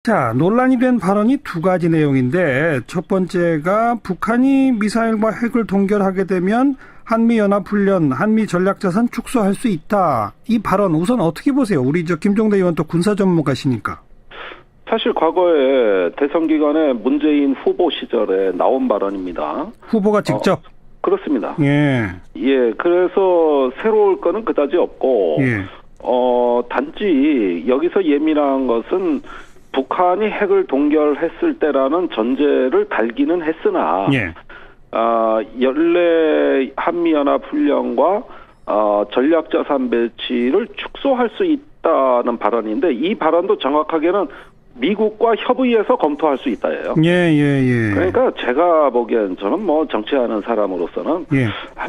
자, 논란이 된 발언이 두 가지 내용인데 첫 번째가 북한이 미사일과 핵을 동결하게 되면 한미연합훈련, 한미전략자산 축소할 수 있다. 이 발언 우선 어떻게 보세요? 우리 김종대 의원 또 군사 전문가시니까. 사실 과거에 대선 기간에 문재인 후보 시절에 나온 발언입니다. 후보가 직접? 그렇습니다. 예. 예, 그래서 새로울 거는 그다지 없고, 예. 단지 여기서 예민한 것은 북한이 핵을 동결했을 때라는 전제를 달기는 했으나, 예. 연례 한미연합훈련과 전략자산 배치를 축소할 수 있다는 발언인데, 이 발언도 정확하게는 미국과 협의해서 검토할 수 있다예요. 예. 그러니까 제가 보기엔 저는 뭐 정치하는 사람으로서는 예.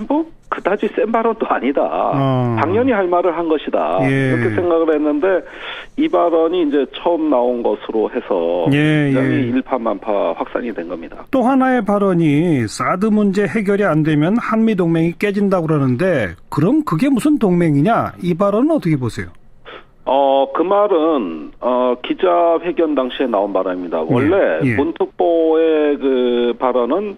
뭐 그다지 센 발언도 아니다. 당연히 할 말을 한 것이다. 예. 이렇게 생각을 했는데 이 발언이 이제 처음 나온 것으로 해서 굉장히 일파만파 확산이 된 겁니다. 또 하나의 발언이 사드 문제 해결이 안 되면 한미 동맹이 깨진다고 그러는데 그럼 그게 무슨 동맹이냐? 이 발언은 어떻게 보세요? 그 말은 기자회견 당시에 나온 발언입니다. 원래 문특보의 그 발언은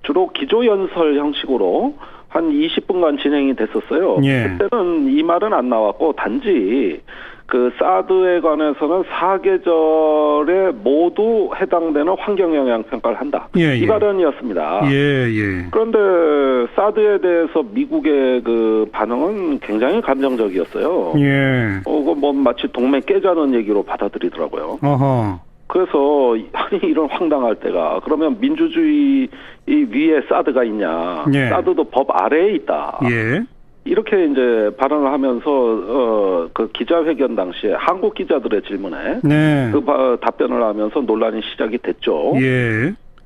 주로 기조연설 형식으로 한 20분간 진행이 됐었어요. 그때는 이 말은 안 나왔고 단지 그 사드에 관해서는 4계절에 모두 해당되는 환경영향 평가를 한다. 이 발언이었습니다. 그런데 사드에 대해서 미국의 그 반응은 굉장히 감정적이었어요. 뭐 마치 동맹 깨자는 얘기로 받아들이더라고요. 그래서 아니 이런 황당할 때가 그러면 민주주의 위에 사드가 있냐? 사드도 법 아래에 있다. 이렇게 이제 발언을 하면서 그 기자회견 당시에 한국 기자들의 질문에 그 답변을 하면서 논란이 시작이 됐죠.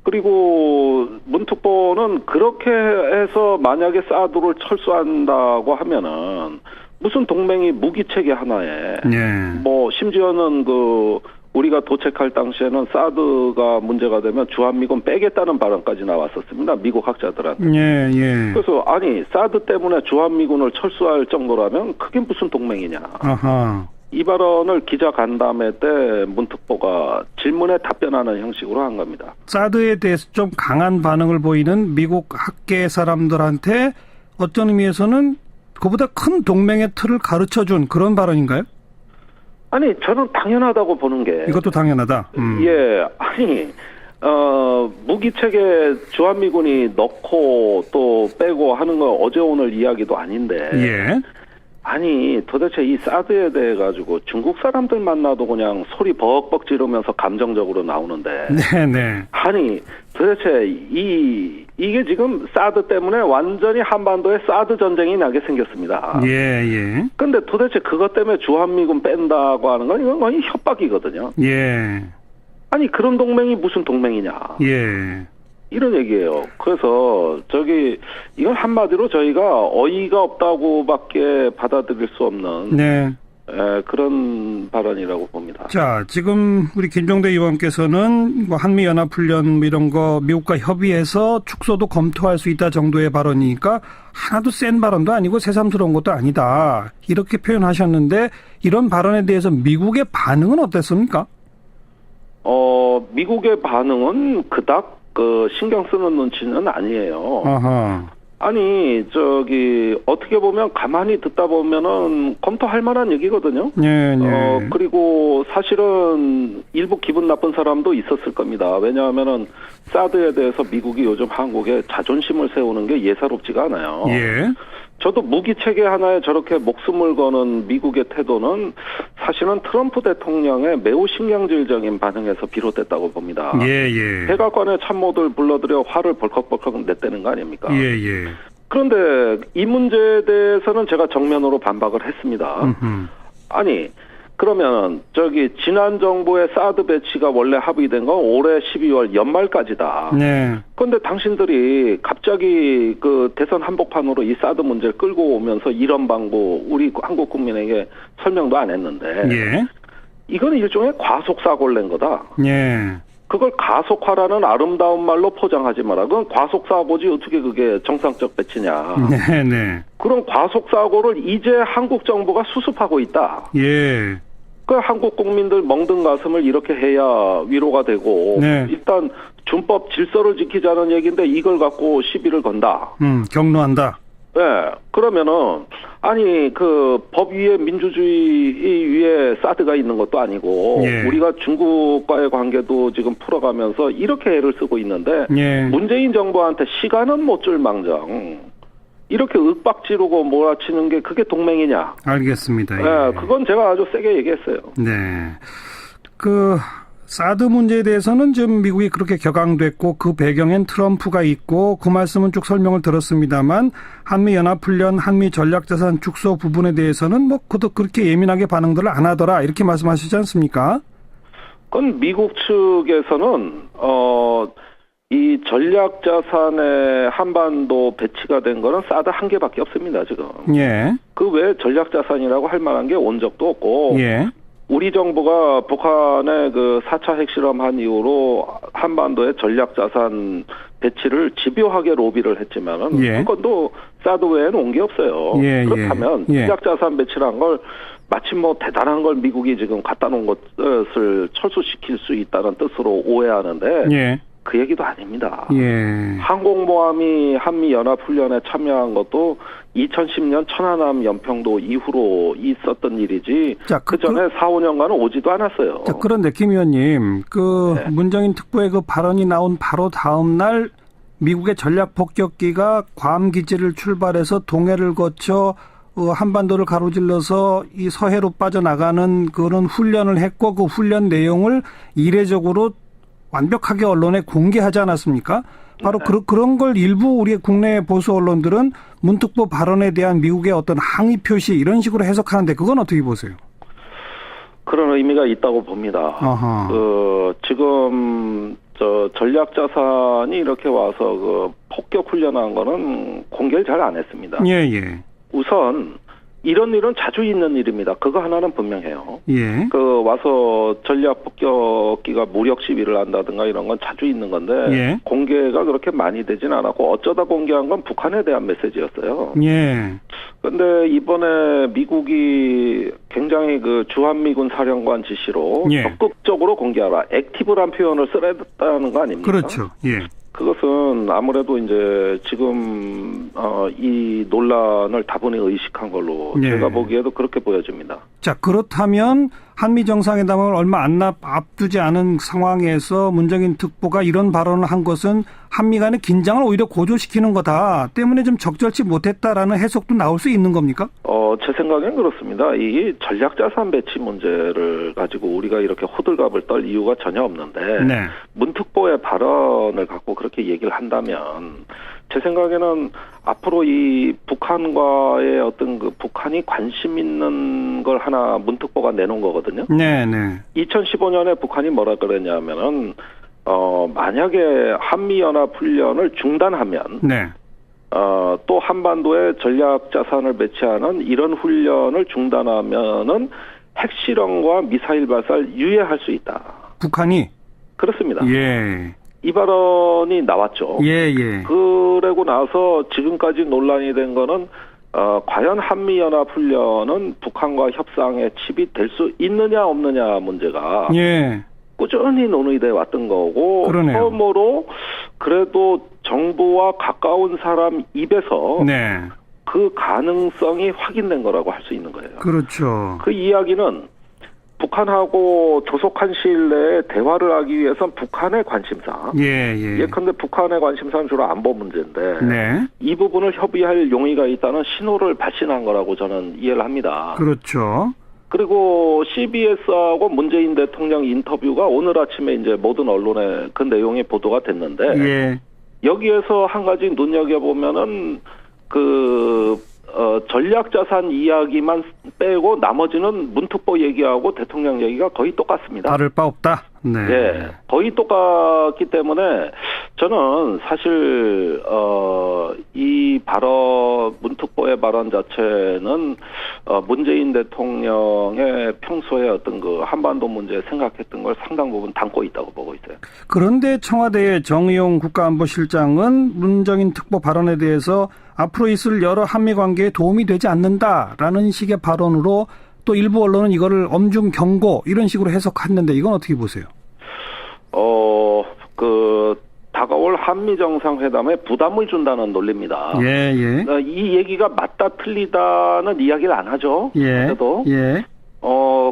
그리고 문특보는 그렇게 해서 만약에 사드를 철수한다고 하면은 무슨 동맹이 무기 체계 하나에 뭐 심지어는 그 우리가 도착할 당시에는 사드가 문제가 되면 주한미군 빼겠다는 발언까지 나왔었습니다. 미국 학자들한테. 그래서 아니 사드 때문에 주한미군을 철수할 정도라면 그게 무슨 동맹이냐. 이 발언을 기자 간담회 때 문특보가 질문에 답변하는 형식으로 한 겁니다. 사드에 대해서 좀 강한 반응을 보이는 미국 학계 사람들한테 어떤 의미에서는 그보다 큰 동맹의 틀을 가르쳐준 그런 발언인가요? 아니 저는 당연하다고 보는 게 이것도 당연하다. 아니 무기체계 주한미군이 넣고 또 빼고 하는 거 어제 오늘 이야기도 아닌데 아니 도대체 이 사드에 대해 가지고 중국 사람들 만나도 그냥 소리 벅벅 지르면서 감정적으로 나오는데 아니 도대체 이게 지금 사드 때문에 완전히 한반도에 사드 전쟁이 나게 생겼습니다. 근데 도대체 그것 때문에 주한미군 뺀다고 하는 건 이건 거의 협박이거든요. 아니 그런 동맹이 무슨 동맹이냐. 이런 얘기예요. 그래서 이건 한마디로 저희가 어이가 없다고밖에 받아들일 수 없는 그런 발언이라고 봅니다. 자, 지금 우리 김종대 의원께서는 뭐 한미연합훈련 이런 거 미국과 협의해서 축소도 검토할 수 있다 정도의 발언이니까 하나도 센 발언도 아니고 새삼스러운 것도 아니다. 이렇게 표현하셨는데 이런 발언에 대해서 미국의 반응은 어땠습니까? 미국의 반응은 그닥 신경 쓰는 눈치는 아니에요. 아니 어떻게 보면 가만히 듣다 보면은 검토할 만한 얘기거든요. 그리고 사실은 일부 기분 나쁜 사람도 있었을 겁니다. 왜냐하면은 사드에 대해서 미국이 요즘 한국에 자존심을 세우는 게 예사롭지가 않아요. 저도 무기 체계 하나에 저렇게 목숨을 거는 미국의 태도는 사실은 트럼프 대통령의 매우 신경질적인 반응에서 비롯됐다고 봅니다. 백악관의 참모들 불러들여 화를 벌컥벌컥 냈다는 거 아닙니까? 그런데 이 문제에 대해서는 제가 정면으로 반박을 했습니다. 아니 그러면 지난 정부의 사드 배치가 원래 합의된 건 올해 12월 연말까지다. 그런데 당신들이 갑자기 그 대선 한복판으로 이 사드 문제를 끌고 오면서 이런 방구 우리 한국 국민에게 설명도 안 했는데 이건 일종의 과속사고를 낸 거다. 그걸 가속화라는 아름다운 말로 포장하지 마라. 그건 과속사고지 어떻게 그게 정상적 배치냐. 그런 과속사고를 이제 한국 정부가 수습하고 있다. 그 한국 국민들 멍든 가슴을 이렇게 해야 위로가 되고 네. 일단 준법 질서를 지키자는 얘기인데 이걸 갖고 시비를 건다. 경로한다. 네, 그러면은 아니 그 법 위에 민주주의 위에 사드가 있는 것도 아니고 예. 우리가 중국과의 관계도 지금 풀어가면서 이렇게 애를 쓰고 있는데 예. 문재인 정부한테 시간은 못 줄 망정 이렇게 윽박지르고 몰아치는 게 그게 동맹이냐? 알겠습니다. 네, 예. 그건 제가 아주 세게 얘기했어요. 네. 사드 문제에 대해서는 지금 미국이 그렇게 격앙됐고 그 배경엔 트럼프가 있고 그 말씀은 쭉 설명을 들었습니다만 한미연합훈련, 한미전략자산 축소 부분에 대해서는 뭐 그도 그렇게 예민하게 반응들을 안 하더라 이렇게 말씀하시지 않습니까? 그건 미국 측에서는 이 전략자산에 한반도 배치가 된 거는 사드 한 개밖에 없습니다 지금. 예. 그 외에 전략자산이라고 할 만한 게 온 적도 없고. 예. 우리 정부가 북한의 그 4차 핵실험한 이후로 한반도의 전략자산 배치를 집요하게 로비를 했지만은 예. 그건도 사드 외에는 온 게 없어요. 예, 그렇다면 예. 전략자산 배치란 걸 마치 뭐 대단한 걸 미국이 지금 갖다 놓은 것을 철수시킬 수 있다는 뜻으로 오해하는데 예. 그 얘기도 아닙니다. 예. 항공모함이 한미연합훈련에 참여한 것도 2010년 천안함 연평도 이후로 있었던 일이지 자, 그 전에 4, 5년간은 오지도 않았어요. 자, 그런데 김 의원님, 네. 문정인 특보의 그 발언이 나온 바로 다음 날 미국의 전략 폭격기가 괌 기지를 출발해서 동해를 거쳐 한반도를 가로질러서 이 서해로 빠져나가는 그런 훈련을 했고 그 훈련 내용을 이례적으로 완벽하게 언론에 공개하지 않았습니까? 바로 네. 그런 걸 일부 우리 국내 보수 언론들은 문특보 발언에 대한 미국의 어떤 항의 표시 이런 식으로 해석하는데 그건 어떻게 보세요? 그런 의미가 있다고 봅니다. 아하. 지금 전략 자산이 이렇게 와서 그 폭격 훈련한 거는 공개를 잘 안 했습니다. 예. 우선 이런 일은 자주 있는 일입니다. 그거 하나는 분명해요. 예. 와서 전략 폭격기가 무력 시위를 한다든가 이런 건 자주 있는 건데 예. 공개가 그렇게 많이 되진 않았고 어쩌다 공개한 건 북한에 대한 메시지였어요. 예. 그런데 이번에 미국이 굉장히 그 주한미군 사령관 지시로 예. 적극적으로 공개하라. 액티브란 표현을 쓰랬다는 거 아닙니까? 그렇죠. 예. 그것은 아무래도 이제 지금 이 논란을 다분히 의식한 걸로 예. 제가 보기에도 그렇게 보여집니다. 자, 그렇다면 한미 정상회담을 얼마 안 앞두지 않은 상황에서 문정인 특보가 이런 발언을 한 것은 한미 간의 긴장을 오히려 고조시키는 거다 때문에 좀 적절치 못했다라는 해석도 나올 수 있는 겁니까? 제 생각엔 그렇습니다. 이 전략자산 배치 문제를 가지고 우리가 이렇게 호들갑을 떨 이유가 전혀 없는데 네. 문 특보의 발언을 갖고 그렇게 얘기를 한다면 제 생각에는 앞으로 이 북한과의 어떤 그 북한이 관심 있는 걸 하나 문 특보가 내놓은 거거든요. 네. 2015년에 북한이 뭐라 그랬냐면은 만약에 한미연합훈련을 중단하면 네. 또 한반도에 전략 자산을 배치하는 이런 훈련을 중단하면은 핵실험과 미사일 발사를 유예할 수 있다. 북한이? 그렇습니다. 예. 이 발언이 나왔죠. 예. 그러고 나서 지금까지 논란이 된 거는 과연 한미연합훈련은 북한과 협상에 칩이 될 수 있느냐 없느냐 문제가 예. 꾸준히 논의돼 왔던 거고 그러네요. 처음으로 그래도 정부와 가까운 사람 입에서 네. 그 가능성이 확인된 거라고 할 수 있는 거예요. 그렇죠. 그 이야기는 북한하고 조속한 시일 내에 대화를 하기 위해선 북한의 관심사. 예. 예컨대 북한의 관심사는 주로 안보 문제인데 네. 이 부분을 협의할 용의가 있다는 신호를 발신한 거라고 저는 이해를 합니다. 그렇죠. 그리고 CBS하고 문재인 대통령 인터뷰가 오늘 아침에 이제 모든 언론에 그 내용이 보도가 됐는데 예. 여기에서 한 가지 눈여겨보면은 전략자산 이야기만 빼고 나머지는 문특보 얘기하고 대통령 얘기가 거의 똑같습니다. 다를 바 없다. 네. 예, 거의 똑같기 때문에 저는 사실 이 발언 문특보의 발언 자체는 문재인 대통령의 평소에 어떤 그 한반도 문제 생각했던 걸 상당 부분 담고 있다고 보고 있어요. 그런데 청와대의 정의용 국가안보실장은 문정인 특보 발언에 대해서 앞으로 있을 여러 한미 관계에 도움이 되지 않는다라는 식의 발언으로 또 일부 언론은 이거를 엄중 경고 이런 식으로 해석했는데 이건 어떻게 보세요? 다가올 한미 정상회담에 부담을 준다는 논리입니다. 예, 예. 이 얘기가 맞다 틀리다는 이야기를 안 하죠. 예. 그래도 예.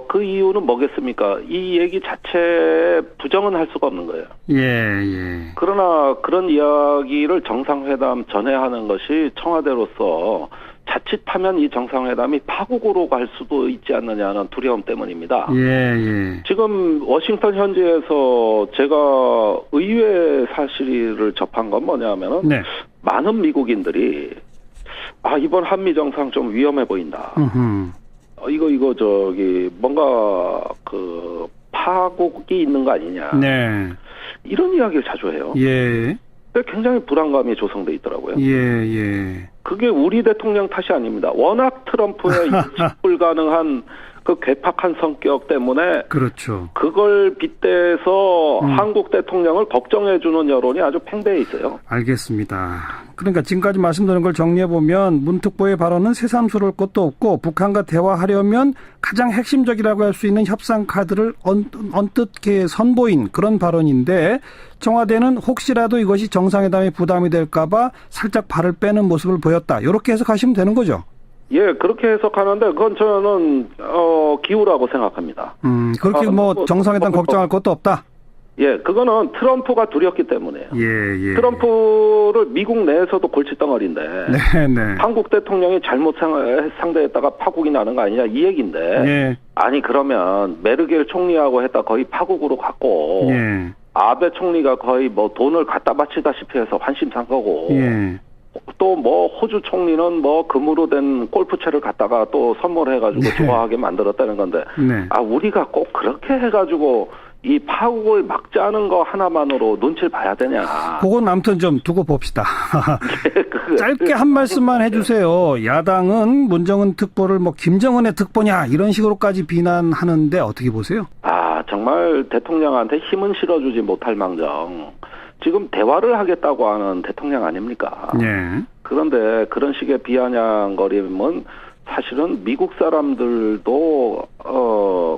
그 이유는 뭐겠습니까? 이 얘기 자체에 부정은 할 수가 없는 거예요. 예, 예. 그러나 그런 이야기를 정상회담 전에 하는 것이 청와대로서 자칫하면 이 정상회담이 파국으로 갈 수도 있지 않느냐는 두려움 때문입니다. 예, 예. 지금 워싱턴 현지에서 제가 의외의 사실을 접한 건 뭐냐면은 네. 많은 미국인들이 이번 한미 정상 좀 위험해 보인다. 뭔가 파국이 있는 거 아니냐. 네. 이런 이야기를 자주 해요. 예. 근데 굉장히 불안감이 조성돼 있더라고요. 예, 예. 그게 우리 대통령 탓이 아닙니다. 워낙 트럼프의 예측 불가능한 그 괴팍한 성격 때문에 그렇죠. 그걸 빗대서 한국 대통령을 걱정해주는 여론이 아주 팽배해 있어요. 알겠습니다. 그러니까 지금까지 말씀드린 걸 정리해보면 문 특보의 발언은 새삼스러울 것도 없고 북한과 대화하려면 가장 핵심적이라고 할 수 있는 협상 카드를 언뜻 선보인 그런 발언인데 청와대는 혹시라도 이것이 정상회담에 부담이 될까 봐 살짝 발을 빼는 모습을 보였다. 이렇게 해석하시면 되는 거죠? 예, 그렇게 해석하는데 그건 저는 기우라고 생각합니다. 그렇게 정상회담 걱정할 것도 없다. 예, 그거는 트럼프가 두렵기 때문에요. 예, 예. 트럼프를 미국 내에서도 골칫덩어리인데 네, 네. 한국 대통령이 잘못 상대했다가 파국이 나는 거 아니냐 이 얘기인데 예. 아니 그러면 메르겔 총리하고 했다 거의 파국으로 갔고 예. 아베 총리가 거의 돈을 갖다 바치다시피 해서 환심 산 거고 예. 또 호주 총리는 금으로 된 골프채를 갖다가 또 선물해가지고 네. 좋아하게 만들었다는 건데 네. 우리가 꼭 그렇게 해가지고 이 파국을 막자는 거 하나만으로 눈치를 봐야 되냐. 그건 아무튼 좀 두고 봅시다. 짧게 한 말씀만 해주세요. 야당은 문정은 특보를 김정은의 특보냐 이런 식으로까지 비난하는데 어떻게 보세요? 정말 대통령한테 힘은 실어주지 못할 망정 지금 대화를 하겠다고 하는 대통령 아닙니까? 네. 그런데 그런 식의 비아냥거림은 사실은 미국 사람들도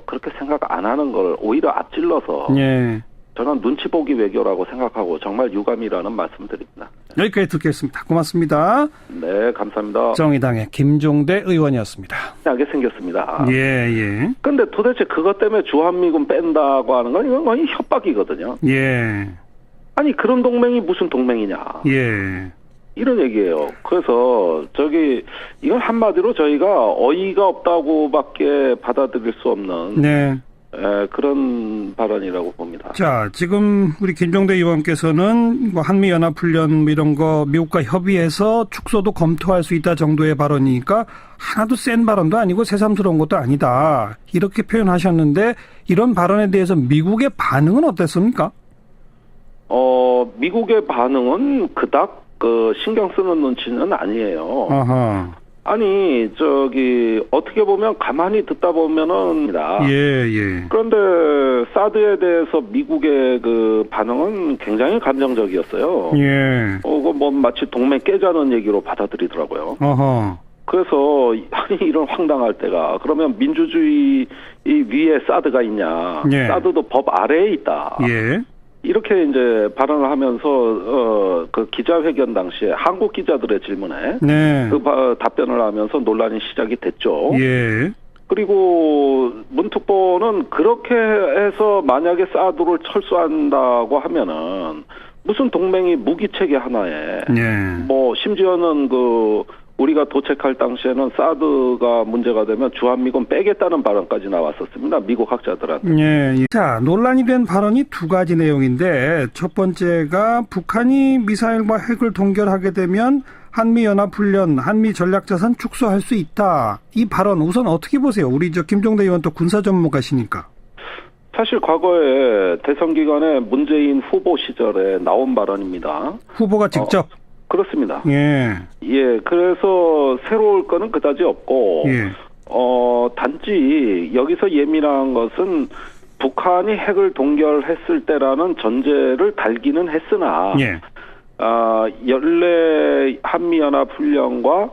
그렇게 생각 안 하는 걸 오히려 앞질러서 네. 저는 눈치 보기 외교라고 생각하고 정말 유감이라는 말씀드립니다. 여기까지 듣겠습니다. 고맙습니다. 네, 감사합니다. 정의당의 김종대 의원이었습니다. 하게 생겼습니다. 예, 예. 근데 도대체 그것 때문에 주한미군 뺀다고 하는 건 이건 거의 협박이거든요. 예. 아니 그런 동맹이 무슨 동맹이냐. 예. 이런 얘기예요. 그래서 이건 한마디로 저희가 어이가 없다고밖에 받아들일 수 없는 네. 그런 발언이라고 봅니다. 자, 지금 우리 김종대 의원께서는 한미연합훈련 이런 거 미국과 협의해서 축소도 검토할 수 있다 정도의 발언이니까 하나도 센 발언도 아니고 새삼스러운 것도 아니다. 이렇게 표현하셨는데 이런 발언에 대해서 미국의 반응은 어땠습니까? 미국의 반응은 그닥 신경 쓰는 눈치는 아니에요. 아하. 아니 어떻게 보면 가만히 듣다 보면은 예. 그런데 사드에 대해서 미국의 그 반응은 굉장히 감정적이었어요. 예. 마치 동맹 깨자는 얘기로 받아들이더라고요. 어허. 그래서 이런 황당할 때가 그러면 민주주의 위에 사드가 있냐? 예. 사드도 법 아래에 있다. 예. 이렇게 이제 발언을 하면서 그 기자회견 당시에 한국 기자들의 질문에 네. 답변을 하면서 논란이 시작이 됐죠. 예. 그리고 문특보는 그렇게 해서 만약에 사드를 철수한다고 하면은 무슨 동맹이 무기체계 하나에 심지어는 우리가 도착할 당시에는 사드가 문제가 되면 주한미군 빼겠다는 발언까지 나왔었습니다. 미국 학자들한테. 예. 자, 논란이 된 발언이 두 가지 내용인데 첫 번째가 북한이 미사일과 핵을 동결하게 되면 한미연합훈련, 한미전략자산 축소할 수 있다. 이 발언 우선 어떻게 보세요? 우리 김종대 의원 또 군사 전문가시니까. 사실 과거에 대선 기간에 문재인 후보 시절에 나온 발언입니다. 후보가 직접? 그렇습니다. 예. 그래서 새로울 거는 그다지 없고, 단지 여기서 예민한 것은 북한이 핵을 동결했을 때라는 전제를 달기는 했으나, 연례 한미연합훈련과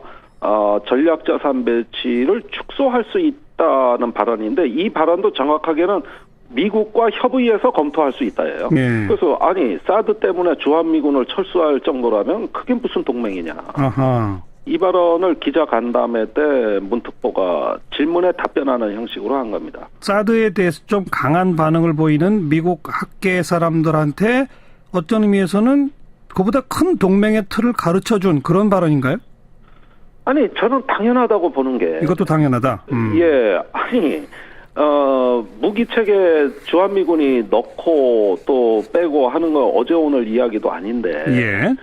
전략자산 배치를 축소할 수 있다는 발언인데 이 발언도 정확하게는 미국과 협의해서 검토할 수 있다예요. 예. 그래서 아니 사드 때문에 주한미군을 철수할 정도라면 그게 무슨 동맹이냐. 아하. 이 발언을 기자 간담회 때 문 특보가 질문에 답변하는 형식으로 한 겁니다. 사드에 대해서 좀 강한 반응을 보이는 미국 학계 사람들한테 어떤 의미에서는 그보다 큰 동맹의 틀을 가르쳐준 그런 발언인가요? 아니 저는 당연하다고 보는 게 이것도 당연하다. 예, 아니 무기 체계 주한미군이 넣고 또 빼고 하는 거 어제 오늘 이야기도 아닌데. 예.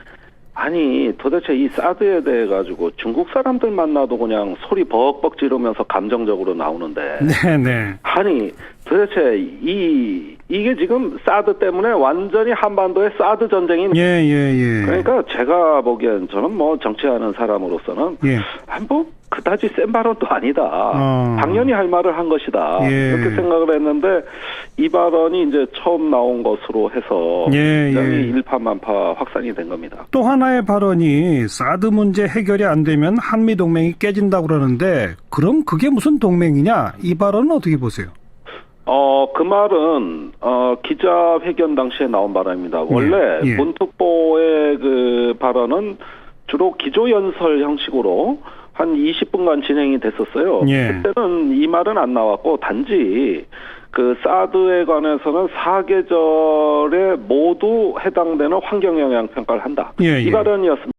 아니 도대체 이 사드에 대해 가지고 중국 사람들 만나도 그냥 소리 벅벅 지르면서 감정적으로 나오는데. 네네. 아니 도대체 이게 지금 사드 때문에 완전히 한반도의 사드 전쟁인. 예. 그러니까 제가 보기엔 저는 뭐 정치하는 사람으로서는 예. 뭐 그다지 센 발언도 아니다. 당연히 할 말을 한 것이다. 예. 이렇게 생각을 했는데 이 발언이 이제 처음 나온 것으로 해서 굉장히 일파만파 확산이 된 겁니다. 또 하나의 발언이 사드 문제 해결이 안 되면 한미 동맹이 깨진다고 그러는데 그럼 그게 무슨 동맹이냐? 이 발언은 어떻게 보세요? 그 말은 기자회견 당시에 나온 발언입니다. 원래 문 특보의 그 발언은 주로 기조연설 형식으로 한 20분간 진행이 됐었어요. 그때는 이 말은 안 나왔고 단지 그 사드에 관해서는 사계절에 모두 해당되는 환경 영향 평가를 한다. 이 발언이었습니다.